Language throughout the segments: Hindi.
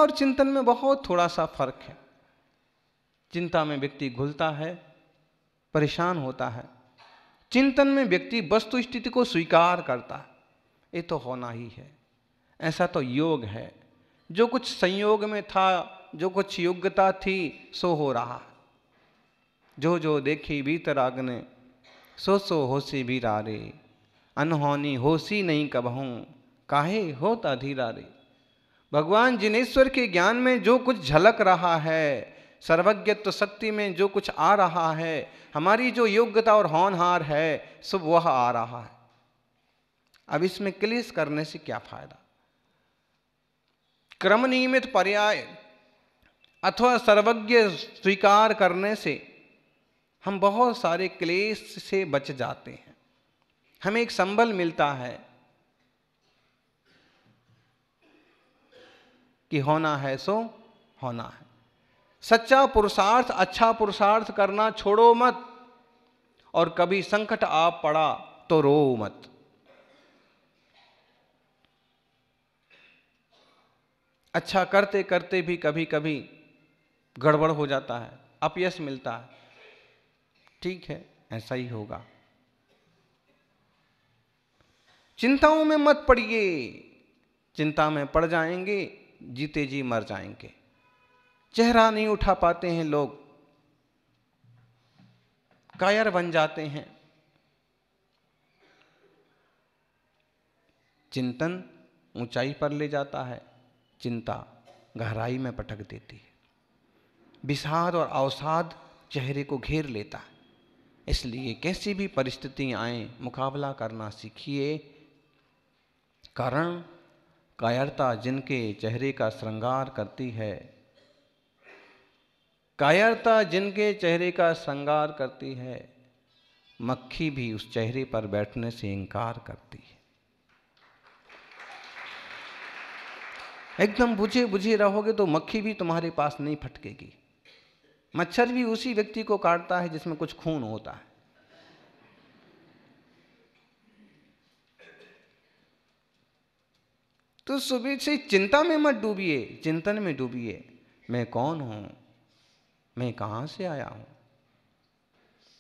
और चिंतन में बहुत थोड़ा सा फर्क है। चिंता में व्यक्ति घुलता है, परेशान होता है। चिंतन में व्यक्ति वस्तु स्थिति को स्वीकार करता है, ये तो होना ही है, ऐसा तो योग है, जो कुछ संयोग में था, जो कुछ योग्यता थी सो हो रहा। जो जो देखी भीतर आगने, सो सो होसी भीरा रे, अनहोनी होसी नहीं कबहूं, काहे होता धीरा रे। भगवान जिनेश्वर के ज्ञान में जो कुछ झलक रहा है, सर्वज्ञत्व शक्ति में जो कुछ आ रहा है, हमारी जो योग्यता और होनहार है, सब वह आ रहा है। अब इसमें क्लेश करने से क्या फायदा। क्रम नियमित पर्याय अथवा सर्वज्ञ स्वीकार करने से हम बहुत सारे क्लेश से बच जाते हैं। हमें एक संबल मिलता है कि होना है सो होना है। सच्चा पुरुषार्थ, अच्छा पुरुषार्थ करना छोड़ो मत, और कभी संकट आ पड़ा तो रो मत। अच्छा करते करते भी कभी कभी गड़बड़ हो जाता है, अपयश मिलता है, ठीक है, ऐसा ही होगा। चिंताओं में मत पड़िए, चिंता में पड़ जाएंगे जीते जी मर जाएंगे। चेहरा नहीं उठा पाते हैं लोग, कायर बन जाते हैं। चिंतन ऊंचाई पर ले जाता है, चिंता गहराई में पटक देती है। विषाद और अवसाद चेहरे को घेर लेता है। इसलिए कैसी भी परिस्थिति आए, मुकाबला करना सीखिए। कारण कायरता जिनके चेहरे का श्रृंगार करती है, कायरता जिनके चेहरे का श्रृंगार करती है, मक्खी भी उस चेहरे पर बैठने से इंकार करती है। एकदम बुझे बुझे रहोगे तो मक्खी भी तुम्हारे पास नहीं फटकेगी। मच्छर भी उसी व्यक्ति को काटता है जिसमें कुछ खून होता है। तो सुबह से चिंता में मत डूबिए, चिंतन में डूबिए। मैं कौन हूं, मैं कहां से आया हूं,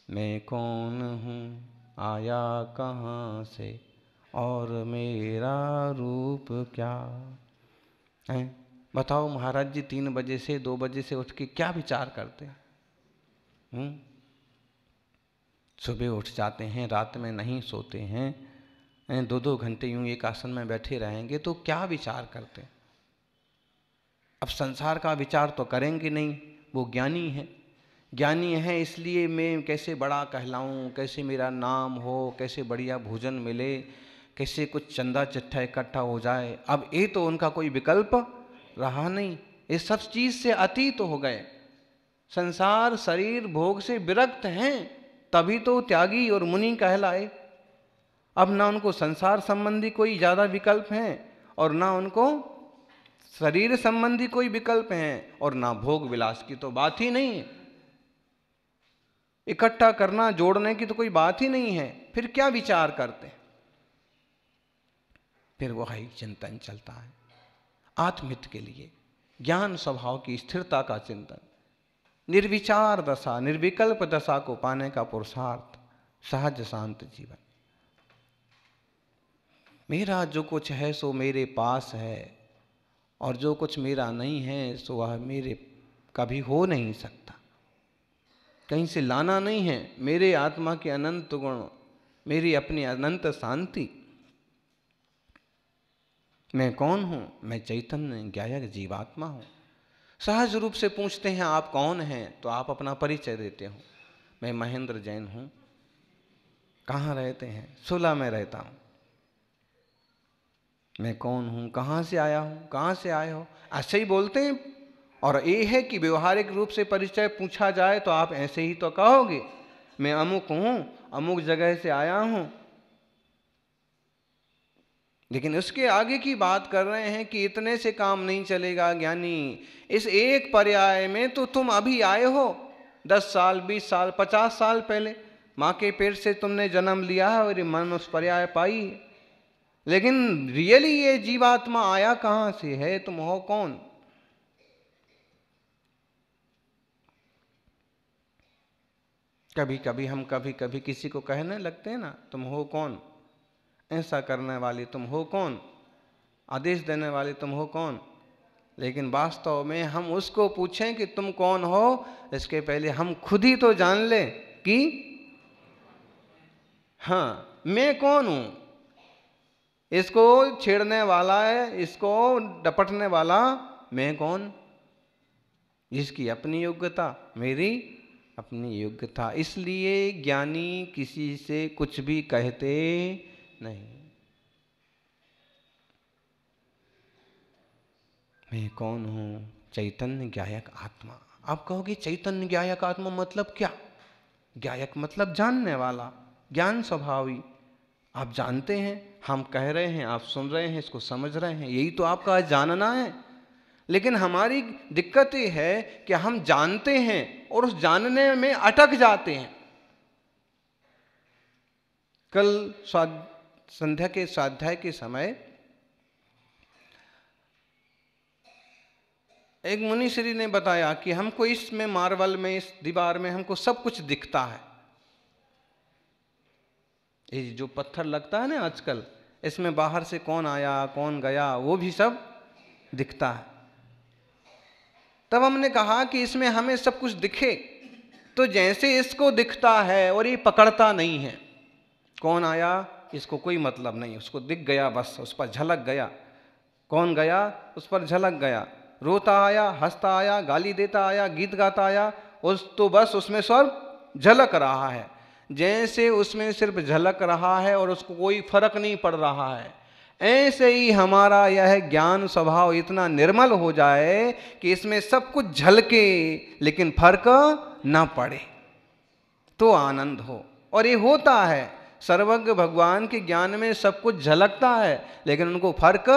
मैं कौन हूं, आया कहां से, और मेरा रूप क्या है। बताओ महाराज जी 3 बजे से 2 बजे से उठ के क्या विचार करते हैं। सुबह उठ जाते हैं, रात में नहीं सोते हैं, 2-2 घंटे यूं एक आसन में बैठे रहेंगे तो क्या विचार करते हैं। अब संसार का विचार तो करेंगे नहीं, वो ज्ञानी है। ज्ञानी है इसलिए मैं कैसे बड़ा कहलाऊं, कैसे मेरा नाम हो, कैसे बढ़िया भोजन मिले, कैसे कुछ चंदा चिट्ठा इकट्ठा हो जाए। अब ये तो उनका कोई विकल्प रहा नहीं, ये सब चीज से अतीत हो गए। संसार शरीर भोग से विरक्त हैं, तभी तो त्यागी और मुनि कहलाए। अब ना उनको संसार संबंधी कोई ज्यादा विकल्प हैं, और ना उनको शरीर संबंधी कोई विकल्प हैं, और ना भोग विलास की तो बात ही नहीं है। इकट्ठा करना जोड़ने की तो कोई बात ही नहीं है। फिर क्या विचार करते हैं। फिर वही चिंतन चलता है आत्महित के लिए, ज्ञान स्वभाव की स्थिरता का चिंतन, निर्विचार दशा, निर्विकल्प दशा को पाने का पुरुषार्थ, सहज शांत जीवन। मेरा जो कुछ है सो मेरे पास है, और जो कुछ मेरा नहीं है सो वह मेरे कभी हो नहीं सकता, कहीं से लाना नहीं है। मेरे आत्मा के अनंत गुण, मेरी अपनी अनंत शांति। मैं कौन हूं, मैं चैतन्य ज्ञायक जीवात्मा हूं। सहज रूप से पूछते हैं आप कौन हैं, तो आप अपना परिचय देते हो। मैं महेंद्र जैन हूं। कहाँ रहते हैं, सुला में रहता हूं। मैं कौन हूं, कहां से आया हूं, कहां से आए हो, ऐसे ही बोलते हैं। और ये है कि व्यवहारिक रूप से परिचय पूछा जाए तो आप ऐसे ही तो कहोगे, मैं अमुक हूं, अमुक जगह से आया हूं। लेकिन उसके आगे की बात कर रहे हैं कि इतने से काम नहीं चलेगा ज्ञानी। इस एक पर्याय में तो तुम अभी आए हो, 10 साल 20 साल 50 साल पहले माँ के पेट से तुमने जन्म लिया है और मन उस पर्याय पाई है। लेकिन रियली ये जीवात्मा आया कहाँ से है, तुम हो कौन। कभी कभी किसी को कहने लगते हैं ना, तुम हो कौन, ऐसा करने वाली तुम हो कौन, आदेश देने वाली तुम हो कौन। लेकिन वास्तव में हम उसको पूछें कि तुम कौन हो, इसके पहले हम खुद ही तो जान लें कि हाँ मैं कौन हूं। इसको छेड़ने वाला है, इसको डपटने वाला मैं कौन, जिसकी अपनी योग्यता, मेरी अपनी योग्यता। इसलिए ज्ञानी किसी से कुछ भी कहते नहीं। मैं कौन हूं? चैतन्य ज्ञायक आत्मा। आप कहोगे चैतन्य ज्ञायक आत्मा मतलब क्या? ज्ञायक मतलब जानने वाला, ज्ञान स्वभावी। आप जानते हैं, हम कह रहे हैं, आप सुन रहे हैं, इसको समझ रहे हैं, यही तो आपका जानना है। लेकिन हमारी दिक्कत ये है कि हम जानते हैं और उस जानने में अटक जाते हैं। कल संध्या के स्वाध्याय के समय एक मुनिश्री ने बताया कि हमको इसमें मार्बल में, इस दीवार में हमको सब कुछ दिखता है। ये जो पत्थर लगता है ना आजकल, इसमें बाहर से कौन आया कौन गया वो भी सब दिखता है। तब हमने कहा कि इसमें हमें सब कुछ दिखे तो जैसे इसको दिखता है और ये पकड़ता नहीं है, कौन आया इसको कोई मतलब नहीं, उसको दिख गया बस, उस पर झलक गया, कौन गया उस पर झलक गया, रोता आया, हंसता आया, गाली देता आया, गीत गाता आया, उस तो बस उसमें सब झलक रहा है। जैसे उसमें सिर्फ झलक रहा है और उसको कोई फर्क नहीं पड़ रहा है, ऐसे ही हमारा यह ज्ञान स्वभाव इतना निर्मल हो जाए कि इसमें सब कुछ झलके लेकिन फर्क ना पड़े तो आनंद हो। और ये होता है, सर्वज्ञ भगवान के ज्ञान में सब कुछ झलकता है लेकिन उनको फर्क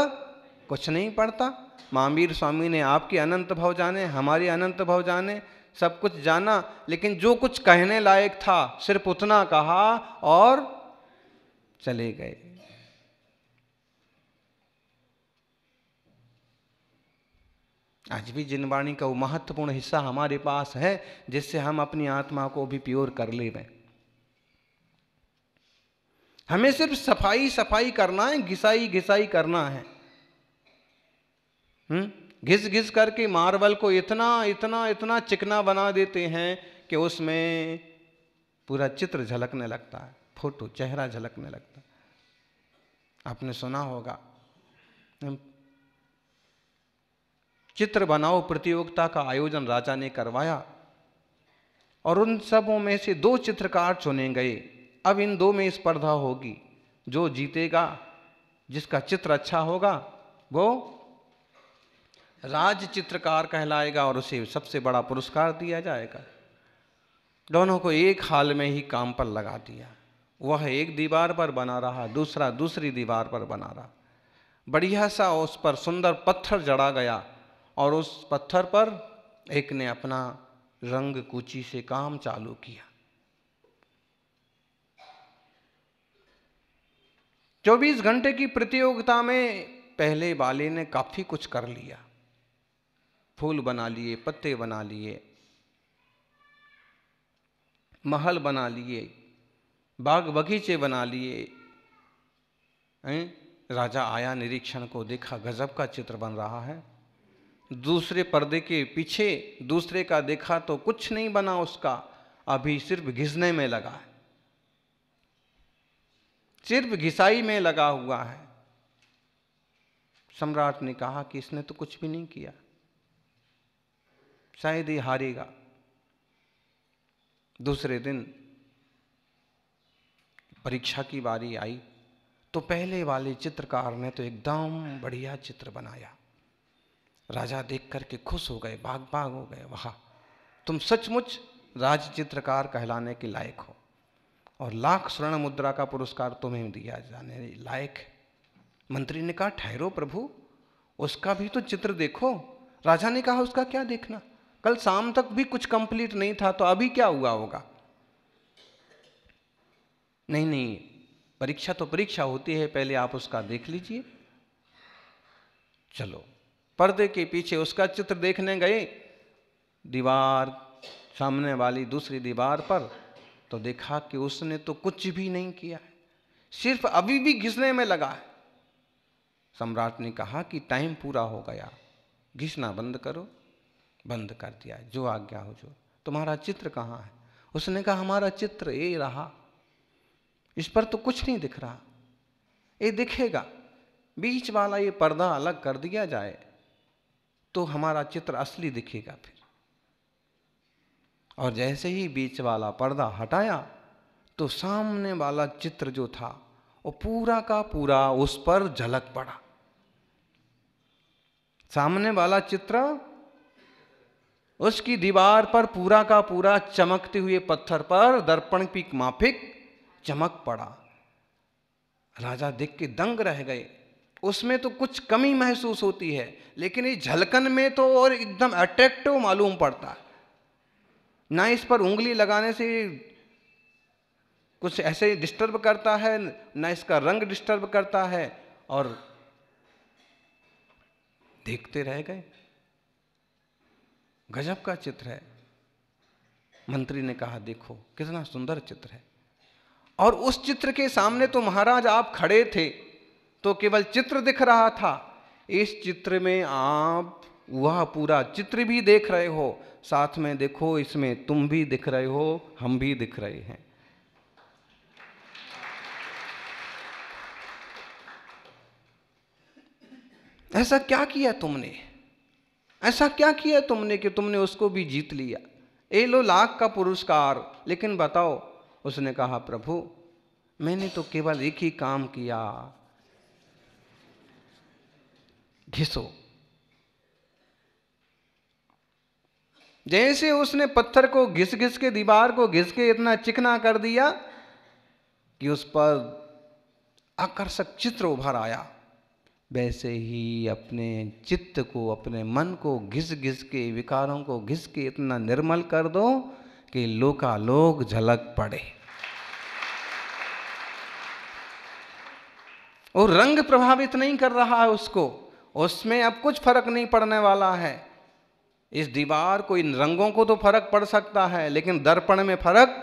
कुछ नहीं पड़ता। महावीर स्वामी ने आपके अनंत भाव जाने, हमारे अनंत भाव जाने, सब कुछ जाना, लेकिन जो कुछ कहने लायक था सिर्फ उतना कहा और चले गए। आज भी जिन वाणी का वो महत्वपूर्ण हिस्सा हमारे पास है जिससे हम अपनी आत्मा को भी प्योर कर ले। हमें सिर्फ सफाई सफाई करना है, घिसाई घिसाई करना है। घिस घिस करके मार्बल को इतना इतना इतना चिकना बना देते हैं कि उसमें पूरा चित्र झलकने लगता है, फोटो चेहरा झलकने लगता है। आपने सुना होगा चित्र बनाओ प्रतियोगिता का आयोजन राजा ने करवाया और उन सबों में से 2 चित्रकार चुने गए। अब इन 2 में स्पर्धा होगी, जो जीतेगा, जिसका चित्र अच्छा होगा, वो राज चित्रकार कहलाएगा और उसे सबसे बड़ा पुरस्कार दिया जाएगा। दोनों को एक हाल में ही काम पर लगा दिया। वह एक दीवार पर बना रहा, दूसरा दूसरी दीवार पर बना रहा। बढ़िया सा उस पर सुंदर पत्थर जड़ा गया और उस पत्थर पर एक ने अपना रंग कूची से काम चालू किया। 24 घंटे की प्रतियोगिता में पहले वाले ने काफी कुछ कर लिया, फूल बना लिए, पत्ते बना लिए, महल बना लिए, बाग बगीचे बना लिए। राजा आया, निरीक्षण को देखा, गजब का चित्र बन रहा है। दूसरे पर्दे के पीछे दूसरे का देखा तो कुछ नहीं बना उसका, अभी सिर्फ घिसने में लगा है, सिर्फ घिसाई में लगा हुआ है। सम्राट ने कहा कि इसने तो कुछ भी नहीं किया, शायद ही हारेगा। दूसरे दिन परीक्षा की बारी आई तो पहले वाले चित्रकार ने तो एकदम बढ़िया चित्र बनाया। राजा देख करके खुश हो गए, बाग बाग हो गए, वाह तुम सचमुच राज चित्रकार कहलाने के लायक हो और 1,00,000 स्वर्ण मुद्रा का पुरस्कार तुम्हें दिया जाने लायक है। मंत्री ने कहा ठहरो प्रभु, उसका भी तो चित्र देखो। राजा ने कहा उसका क्या देखना, कल शाम तक भी कुछ कंप्लीट नहीं था तो अभी क्या हुआ होगा। नहीं नहीं, परीक्षा तो परीक्षा होती है, पहले आप उसका देख लीजिए। चलो पर्दे के पीछे उसका चित्र देखने गए। दीवार सामने वाली दूसरी दीवार पर तो देखा कि उसने तो कुछ भी नहीं किया है, सिर्फ अभी भी घिसने में लगा है। सम्राट ने कहा कि टाइम पूरा हो गया, घिसना बंद करो। बंद कर दिया, जो आज्ञा हो जो। तुम्हारा चित्र कहाँ है? उसने कहा हमारा चित्र ये रहा, इस पर तो कुछ नहीं दिख रहा, ये दिखेगा। बीच वाला ये पर्दा अलग कर दिया जाए तो हमारा चित्र असली दिखेगा फिर। और जैसे ही बीच वाला पर्दा हटाया तो सामने वाला चित्र जो था वो पूरा का पूरा उस पर झलक पड़ा। सामने वाला चित्र उसकी दीवार पर पूरा का पूरा चमकते हुए पत्थर पर दर्पण की माफिक चमक पड़ा। राजा देख के दंग रह गए। उसमें तो कुछ कमी महसूस होती है, लेकिन इस झलकन में तो और एकदम अट्रैक्टिव मालूम पड़ता है। ना इस पर उंगली लगाने से कुछ ऐसे डिस्टर्ब करता है, ना इसका रंग डिस्टर्ब करता है, और देखते रह गए। गजब का चित्र है। मंत्री ने कहा देखो कितना सुंदर चित्र है। और उस चित्र के सामने तो महाराज आप खड़े थे तो केवल चित्र दिख रहा था, इस चित्र में आप वह पूरा चित्र भी देख रहे हो, साथ में देखो इसमें तुम भी दिख रहे हो, हम भी दिख रहे हैं। ऐसा क्या किया तुमने, ऐसा क्या किया तुमने कि तुमने उसको भी जीत लिया? ए लो लाख का पुरस्कार, लेकिन बताओ। उसने कहा प्रभु मैंने तो केवल एक ही काम किया, घिसो। जैसे उसने पत्थर को घिस घिस के, दीवार को घिस के इतना चिकना कर दिया कि उस पर आकर्षक चित्र उभर आया, वैसे ही अपने चित्त को, अपने मन को घिस घिस के, विकारों को घिस के इतना निर्मल कर दो कि लोकालोक झलक पड़े। और रंग प्रभावित नहीं कर रहा है उसको, उसमें अब कुछ फर्क नहीं पड़ने वाला है। इस दीवार को, इन रंगों को तो फर्क पड़ सकता है, लेकिन दर्पण में फर्क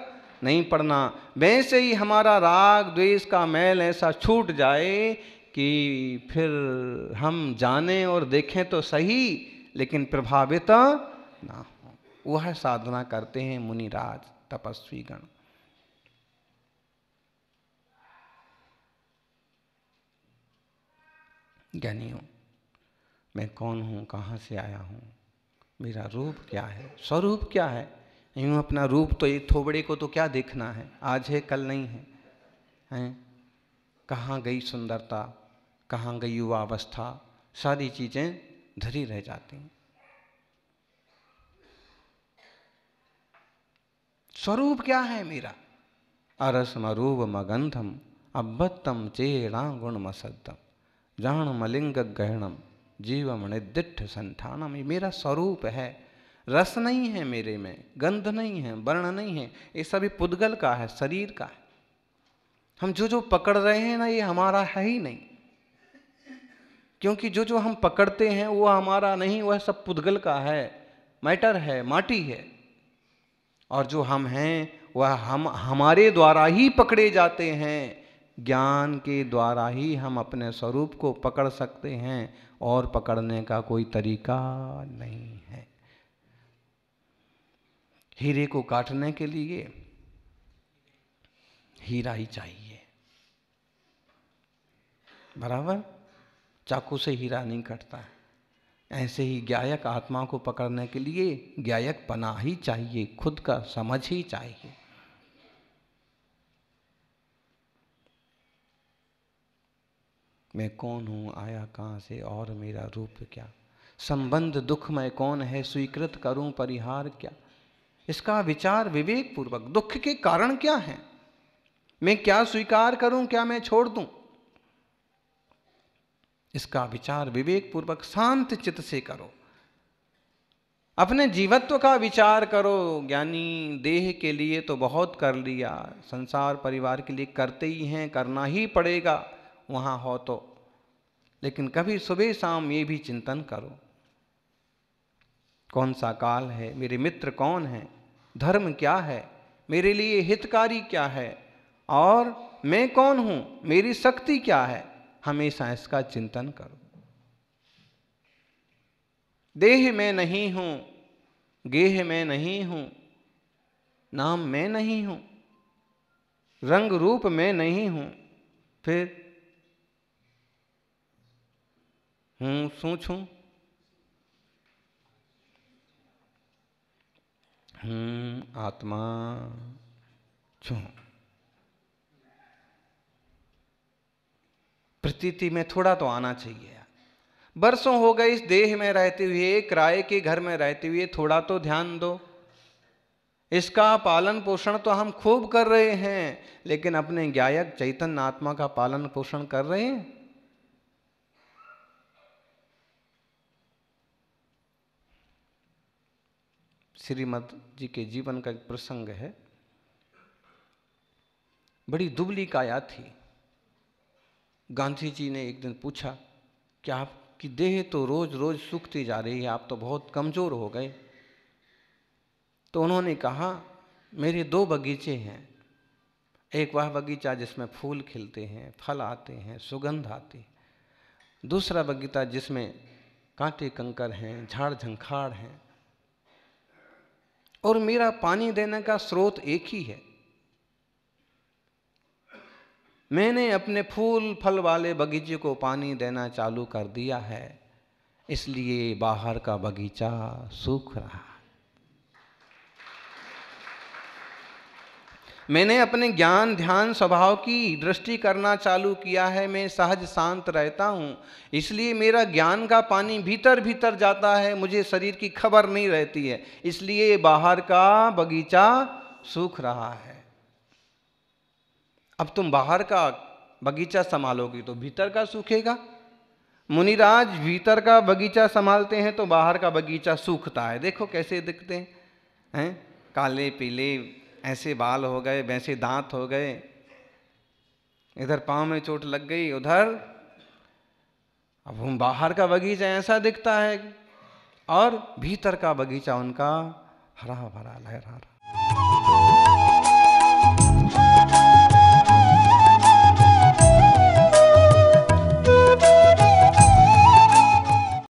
नहीं पड़ना। वैसे ही हमारा राग द्वेष का मैल ऐसा छूट जाए कि फिर हम जाने और देखें तो सही, लेकिन प्रभावित ना हो। वह साधना करते हैं मुनिराज, तपस्वी गण। ज्ञानियों, मैं कौन हूँ, कहाँ से आया हूँ, मेरा रूप क्या है, स्वरूप क्या है? यूँ अपना रूप तो ये थोबड़े को तो क्या देखना है, आज है कल नहीं है, हैं? कहाँ गई सुंदरता, कहाँ गई युवावस्था, सारी चीज़ें धरी रह जाती हैं। स्वरूप क्या है मेरा? अरसमरूप मगंधम अब्बत्तम चेड़ा गुणमसद्दम जान मलिंग गहणम जीवम निदिठ संठानम। ये मेरा स्वरूप है। रस नहीं है मेरे में, गंध नहीं है, वर्ण नहीं है, ये सभी पुद्गल का है, शरीर का है। हम जो जो पकड़ रहे हैं ना, ये हमारा है ही नहीं, क्योंकि जो जो हम पकड़ते हैं वो हमारा नहीं, वह सब पुद्गल का है, मैटर है, माटी है। और जो हम हैं वह हम हमारे द्वारा ही पकड़े जाते हैं। ज्ञान के द्वारा ही हम अपने स्वरूप को पकड़ सकते हैं, और पकड़ने का कोई तरीका नहीं है। हीरे को काटने के लिए हीरा ही चाहिए, बराबर? चाकू से हीरा नहीं कटता है। ऐसे ही ज्ञायक आत्मा को पकड़ने के लिए ज्ञायक पना ही चाहिए, खुद का समझ ही चाहिए। मैं कौन हूँ, आया कहाँ से, और मेरा रूप क्या? संबंध दुख में कौन है, स्वीकृत करूं परिहार क्या? इसका विचार विवेक पूर्वक। दुख के कारण क्या है, मैं क्या स्वीकार करूं, क्या मैं छोड़ दूं, इसका विचार विवेक पूर्वक शांत चित्त से करो। अपने जीवत्व का विचार करो। ज्ञानी देह के लिए तो बहुत कर लिया, संसार परिवार के लिए करते ही हैं, करना ही पड़ेगा वहां हो तो, लेकिन कभी सुबह शाम ये भी चिंतन करो, कौन सा काल है, मेरे मित्र कौन है, धर्म क्या है, मेरे लिए हितकारी क्या है और मैं कौन हूं, मेरी शक्ति क्या है, हमेशा इसका चिंतन करो। देह मैं नहीं हूं, गेह मैं नहीं हूं, नाम मैं नहीं हूं, रंग रूप मैं नहीं हूं, फिर हूं सूझ हूं, आत्मा छू। प्रतीति में थोड़ा तो आना चाहिए। बरसों हो गए इस देह में रहते हुए, किराए के घर में रहते हुए, थोड़ा तो ध्यान दो। इसका पालन पोषण तो हम खूब कर रहे हैं, लेकिन अपने ज्ञायक चैतन्य आत्मा का पालन पोषण कर रहे हैं? श्रीमद जी के जीवन का एक प्रसंग है। बड़ी दुबली काया थी। गांधी जी ने एक दिन पूछा कि आपकी देह तो रोज रोज सूखती जा रही है, आप तो बहुत कमजोर हो गए। तो उन्होंने कहा, मेरे 2 बगीचे हैं। एक वह बगीचा जिसमें फूल खिलते हैं, फल आते हैं, सुगंध आती है। दूसरा बगीचा जिसमें कांटे कंकर हैं, झाड़ झंखाड़ हैं, और मेरा पानी देने का स्रोत एक ही है। मैंने अपने फूल फल वाले बगीचे को पानी देना चालू कर दिया है, इसलिए बाहर का बगीचा सूख रहा। मैंने अपने ज्ञान ध्यान स्वभाव की दृष्टि करना चालू किया है, मैं सहज शांत रहता हूं, इसलिए मेरा ज्ञान का पानी भीतर भीतर जाता है, मुझे शरीर की खबर नहीं रहती है, इसलिए बाहर का बगीचा सूख रहा है। अब तुम बाहर का बगीचा संभालोगी तो भीतर का सूखेगा। मुनिराज भीतर का बगीचा संभालते हैं तो बाहर का बगीचा सूखता है। देखो कैसे दिखते हैं, काले पीले, ऐसे बाल हो गए, वैसे दांत हो गए, इधर पांव में चोट लग गई, उधर। अब हम बाहर का बगीचा ऐसा दिखता है और भीतर का बगीचा उनका हरा भरा लहरा रहा।